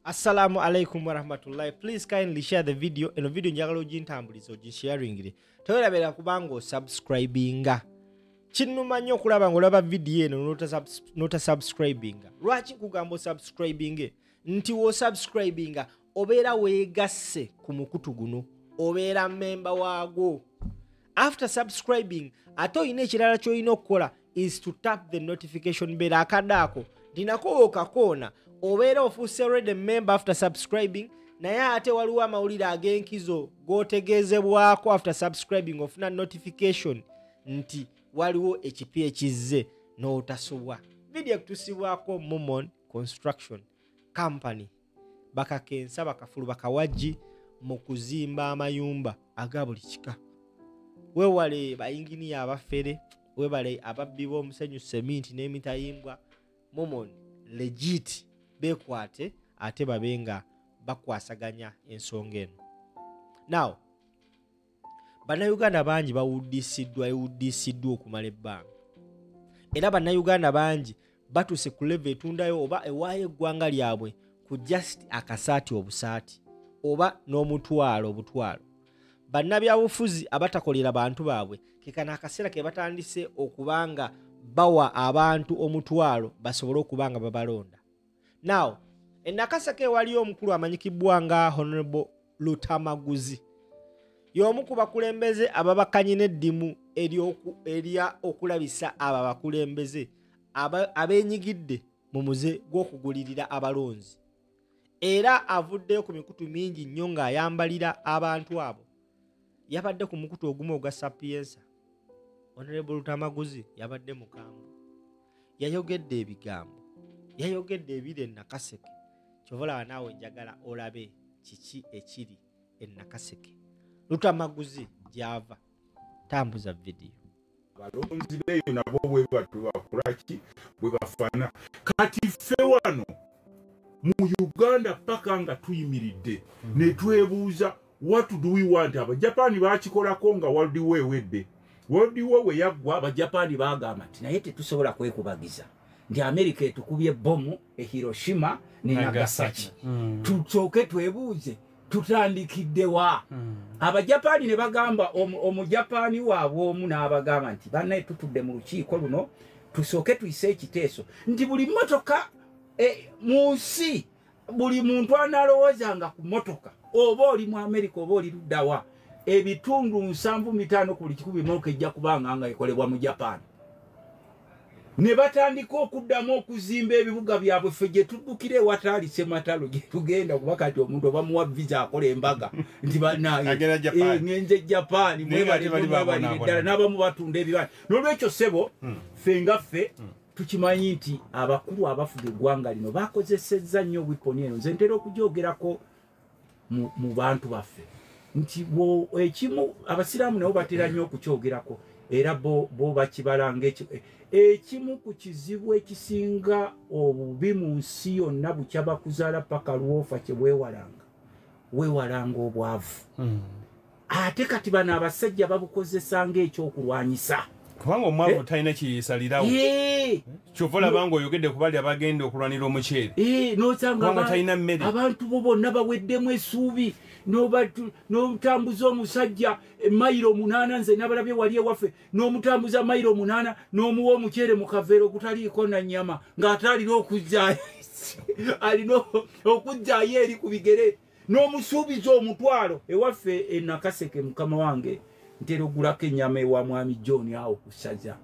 Assalamu alaikum warahmatullahi. Please kindly share the video. Eno video njagala ogintambuliza ogisharingire. Toyerabera kubanga subscribinga. Kinnuma nnyo okulaba ng'olaba video eno nota subscribinga. Lwaki kugamba subscribinge? Nti wo subscribinga obeera weegasse ku mukutu guno, obeera member waagwo. After subscribing, ate olina ekirala ky'olina okukola is to tap the notification bell. Akaddaako dinako okakoona obeera ofuuse already member after subscribing, naye ate waliwo amawulire ag'enkizo g'otegeezebwako after subscribing ofuna notification nti waliwo ekipya ekizze n'otasobwa. Video ekutusibwako Momon Construction Company bakakensa bakafulu bakawagi mu kuzimba amayumba aga buli kika. Weewale bayinginiya abafere, weebale ababbi b'omusenyu seminti n'emitayimbwa. Momon legit bekwate ate babenga bakwasaganya ensonga eno. Now, bannayuganda bangi bawuddisiddwa okumala ebbanga. Era bannayuganda bangi batuse ku level etundayo oba ewaayo eggwanga lyabwe ku just akasaati obusaati oba n'omutwalo obutwalo. Bannabyabufuzi abatakolera bantu baabwe kekana akaseera ke batandise okubanga bawa abantu omutwalo basobole okubanga babalonda. Now, Nakaseke waliyo omukulu amanyikibwa nga Honorable Lutamaguzi. Y'omu ku bakulembeze ababakanye n'eddimu erya okulabisa aba bakulembeze abeenyigidde mu muze gw'okugulirira abalonzi. Era avuddeyo ku mikutu mingi nnyo ng'ayambalira abantu abo. Yabadde ku mukutu ogumu ogwa Sapienza. Honorable Lutamaguzi yabadde mukambwe. Yayogedde ebigambo. Yayogedde ebiri Nakaseke. Kyovola naawe njagala olabe kiki ekiri Nakaseke. Lutamaguzi gyava. Tambuza video. Balonzi beyo nabo bwe bakulaki bwe bafana. Kati ffe wano mu Uganda paka nga tuyimiridde ne twebuuza what do we want? Abajapani bakikolako nga World War ewedde. World War we yaggwa Abajapani bagamba nti naye tetusobola kwekubagiza nti America etukubye bomu e Hiroshima ne Nagasaki. Tusoke twebuuze tutandikidde wa. Abajapani ne bagamba omujapani waabwe omu n'abagamba nti bannaye tutudde mu lukiiko luno tusoke tuyise ekiteeso nti buli mmotoka mu nsi buli muntu analowoozanga ku mmotoka oba oli mu America oba oli luddawa ebitundu 75 ku buli 100 ejja kubanga nga ekolebwa mu Japan. Ne batandika okuddamu okuzimba ebibuga byabwe ffe gye tuddukire wataali Sematalo gye tugenda kuba kati omuntu oba muwa visa akola embaga nti ngenze Japan mwebaliddala n'abamu batunda ebibanja. N'olwekyo ssebo ffe nga ffe tukimanyi nti abakulu abafuga eggwanga lino bakozesezza nnyo wiponi eno. Nze ntera okugyogerako mu bantu baffe nti ekimu abasiraamu nabo batera nnyo okukyogerako era bo bakibalanga ekimu ku kizibu ekisinga obubi mu nsi yonna bukya bakuzaala paka lwofa kye weewalanga obwavu. Ate kati bano abasajja babukozesa ng'ekyokulwanyisa kubanga omwavu talina kiyisalirawo. Kyovola banga oyogedde ku bali abagenda okulwanira omuceere. N'osanga talina mmere. Abantu bo bonna baweddemu essuubi n'omutambuza omusajja mayiro 8 nze nabalabye wali ewaffe n'omutambuza mayiro 8 n'omuwa omuceere mu kaveero okutaliiko na nnyama ng'ate alina okujjaayo alina okujjaayo eri ku bigere n'omusuubiza omutwalo. Ewaffe Nakaseke mukama wange ntera ogulako ennyama ewa mwami John awo ku ssaza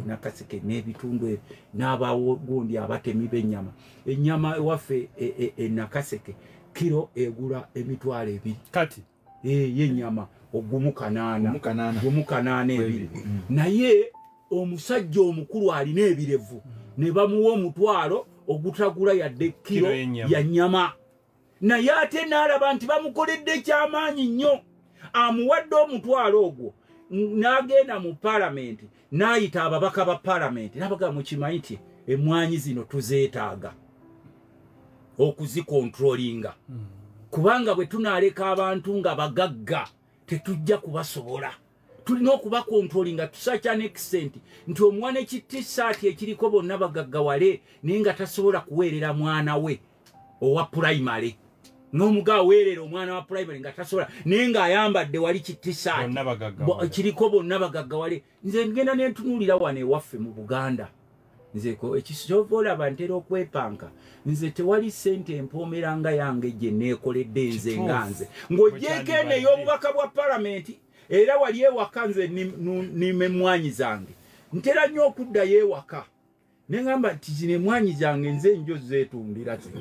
Nakaseke n'ebitundu ebyo n'abaawo gundi abatemi b'ennyama. Ennyama ewaffe Nakaseke kilo egula emitwalo 2 kati y'ennyama ogumu 8 ebiri. Naye omusajja omukulu alina ebirevu ne bamuwa omutwalo ogutagula yadde kilo ya nnyama. Naye ate n'alaba nti bamukoledde kyamaanyi nnyo. Amuwadde omutwalo ogwo n'agenda mu palamenti n'ayita ababaka ba palamenti n'abaga mukimanyi nti emmwanyi zino tuzeetaaga okuzikontrolinga kubanga bwe tunaaleka abantu nga bagagga tetujja kubasobola. Tulina okubakontrolinga to such an extent nti omwana ekitisaati ekiriko bonna bagaggawale naye nga tasobola kuweerera mwana we owa primary n'omugawo weerera omwana wa primary nga tasobola naye ng'ayambadde wali kitisaati kiriko bonna bagagga wali nze ngenda nentunuulira wano ewaffe mu Buganda nze ekisobola olaba ntera okwepanka nze tewali ssente empoomeranga yange gye neekoledde nze nga nze ng'ogyeko eno ey'obubaka bwa palamenti era wali ewaka nze nimemwanyi zange ntera nnyo okuddayo ewaka neŋŋamba nti zino emwanyi zange nze njo zeetundira zino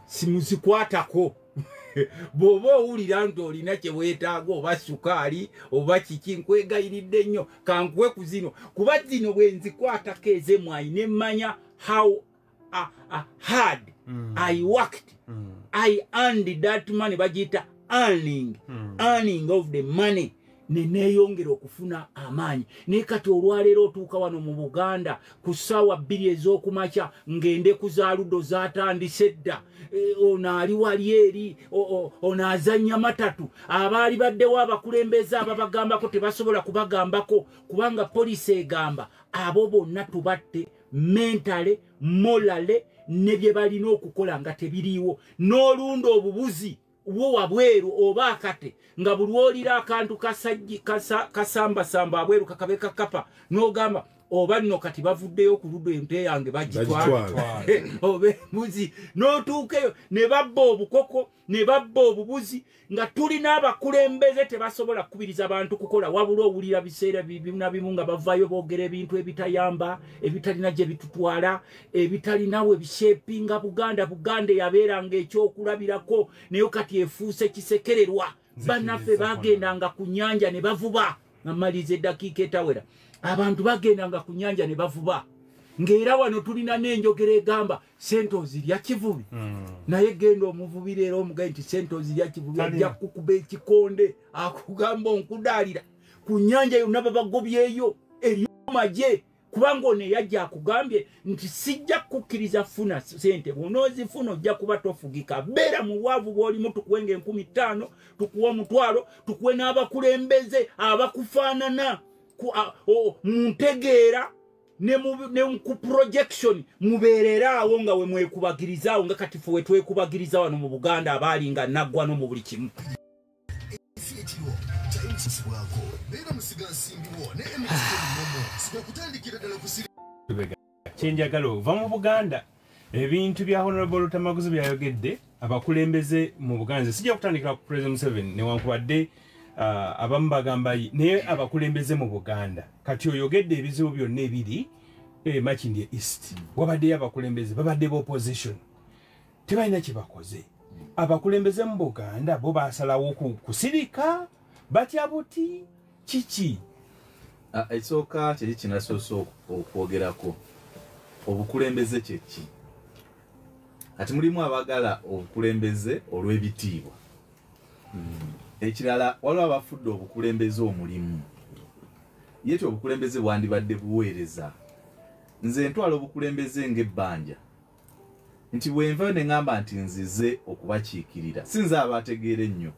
simuzikwatako bw'oba owulira nti olina kye weetaaga oba sukaali oba kiki nkwegayiridde nnyo kankuwe ku zino kuba zino bwe nzikwatako ez'emwanyi ne mmanya how hard I worked I earned that money bagiyita earning of the money neneeyongera okufuna amaanyi naye kati olwaleero otuuka wano mu Buganda ku ssaawa 2 ez'okumakya ngende ku za luddo zaatandise dda ono ali wali eri ono azannya matatu abaali baddewo abakulembeze ababagambako tebasobola kubagambako kubanga poliisi egamba abo bonna tubatte mentale molale ne bye balina okukola nga tebiriiwo n'olunda obubuzi wo wabweru oba akate nga buli olira akantu kasambasamba abweru kakabeka kapa n'ogamba oba nno kati bavuddeyo ku luddo ente yange bagitwala oba embuzi n'otuukeyo ne babba obukoko ne babba obubuzi nga tulina abakulembeze tebasobola kukubiriza abantu kukola wabula owulira biseera na bimu nga bavaayo boogera ebintu ebitayamba ebitalina gye bitutwala ebitalina we bishepinga Buganda yabeeranga ekyokulabirako naye kati efuuse kisekererwa bannaffe bagendanga ku nnyanja ne bavuba namaliza eddakiika etawera abantu bagendanga ku nnyanja ne bavuba ng'era wano tulina n'enjogera egamba sente ozirya kivubi naye genda omuvubi leero omugaye nti sente ozirya kivubi ajja kukuba ekikonde akugamba onkudaalira ku nnyanja yonna babagobyeyo eryomagye kubanga ono eyajja akugambye nti sijja kukkiriza funa sente bw'onoozifuna ojja kuba tofugika beera mu bwavu bw'olimu tukuwenga 15,000 tukuwa 1,000 tukuwe n'abakulembeze abakufaanana muntegeera ne ku projection mubeerera awo nga we mwekubagirizaawo nga kati ffe we twekubagiriza wano mu Buganda abaali nga naggwa no mu buli kimu kyenjagala ova mu Buganda ebintu bya Honorable Tamaguzi byayogedde abakulembeze mu Buganda sijja kutandikira ku President Museveni newankubadde abamu bagamba naye abakulembeze mu Buganda kati oyogedde ebizibu byonna ebiri Makindye East wabaddeyo abakulembeze babadde opposition tebalina kye bakoze abakulembeze mu Buganda bo basalawo kusirika batya buti kiki ekisooka kiri kinasoose okwogerako obukulembeze kyeki kati mulimu abagala obukulembeze olw'ebitiibwa ekirala waliwo abafudde obukulembeze omulimu yeti obukulembeze bwandibadde buweereza nze ntwala obukulembeze ng'ebbanja nti bwenva ne ŋŋamba nti nzize okubakiikirira sinze abategeera ennyo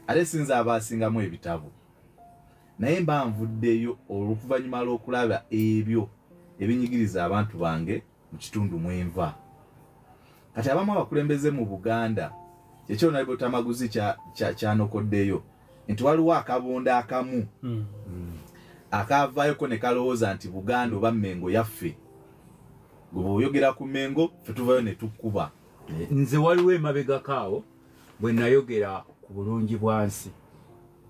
ate sinze abaasingamu ebitabo naye mba nvuddeyo oluvannyuma lw'okulaba ebyo ebinyigiriza abantu bange mu kitundu mwenva kati abamu abakulembeze mu Buganda kyekyo Honorable Tamaguzi kyanokoddeyo nti waliwo akabonda akamu akavaayoko ne kalowooza nti Buganda oba Mmengo yaffe gwe oyogera ku Mmengo ffe tuvayo ne tukkuba nze waliwo emabegakaawo bwe nayogera ku bulungi bwansi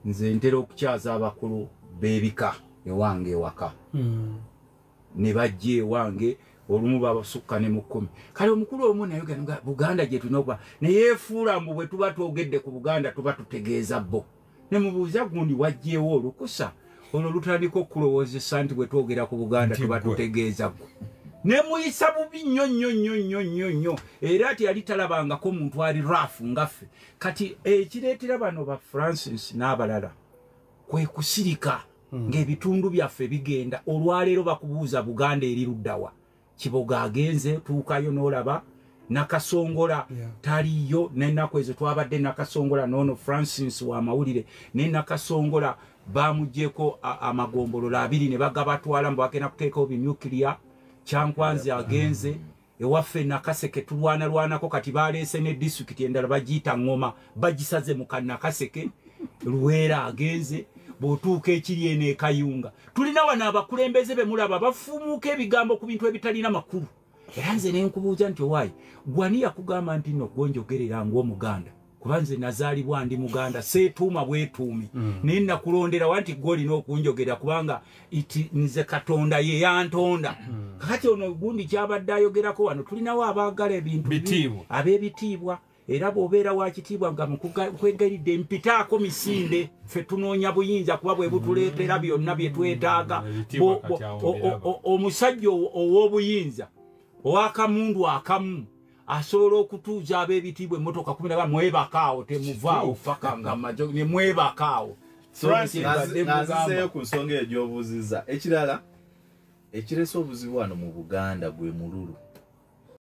nze ntera okukyaza abakulu b'ebika ewange ewaka ne bajja ewange olumu babasukka ne mu 10 kale omukulu omu nayogera nga Buganda gye tulina okuba ne yeefuula mbu bwe tuba twogedde ku Buganda tuba tutegeeza bo ne mubuuza gundi wajjeewo olukusa olwo lutandika okulowoozesa nti bwe twogera ku Buganda tuba tutegeeza gwe ne muyisa bubi nnyo era ati yali talabangako muntu ali rafu ngaffe kati ekireetera bano ba Francis n'abalala kwe kusirika ng'ebitundu byaffe bigenda olwaleero bakubuuza Buganda eri luddawa Kiboga agenze tuukayo n'olaba Nakasongola taliyo n'ennaku ezo twabadde Nakasongola n'ono Francis wa mawulire ne Nakasongola bamugyeko amagombolola 2 ne bagabatwala mbu bagenda kuteekawo binyukiriya Kyankwanzi agenze ewaffe Nakaseke tulwanako kati baleese ne district endala bagiyita Ngoma bagisaze mu Nakaseke Luweera agenze bw'otuuka ekiri eno Kayunga tulina wano abakulembeze be mulaba bafumuuka ebigambo ku bintu ebitalina makulu era nze ne nkubuuza nti owaayi gwani yakugamba nti nno gonjogerera ng'Omuganda kuba nze nazaalibwa ndi Muganda seetuuma bwetuumi naye nakulondera wanti gw'olina okunjogera kubanga nze Katonda ye yantonda kakati ono gundi kyabadde ayogerako wano tulinawo abaagala ebintu ab'ebitiibwa era bw'obeera wa kitiibwa nga mukwegayiridde mpitaako misinde ffe tunoonya buyinza kuba bwe butuleetera byonna bye twetaaga omusajja ow'obuyinza ow'akamundu akamu asobola okutuuza ab'ebitiibwa emmotoka 10 mwebakaawo temuvaawo faka nga majo ne mwebakaawo naziseeyo ku nsonga egy'obuuzizza ekirala ekirese obuzibu wano mu Buganda gwe mululu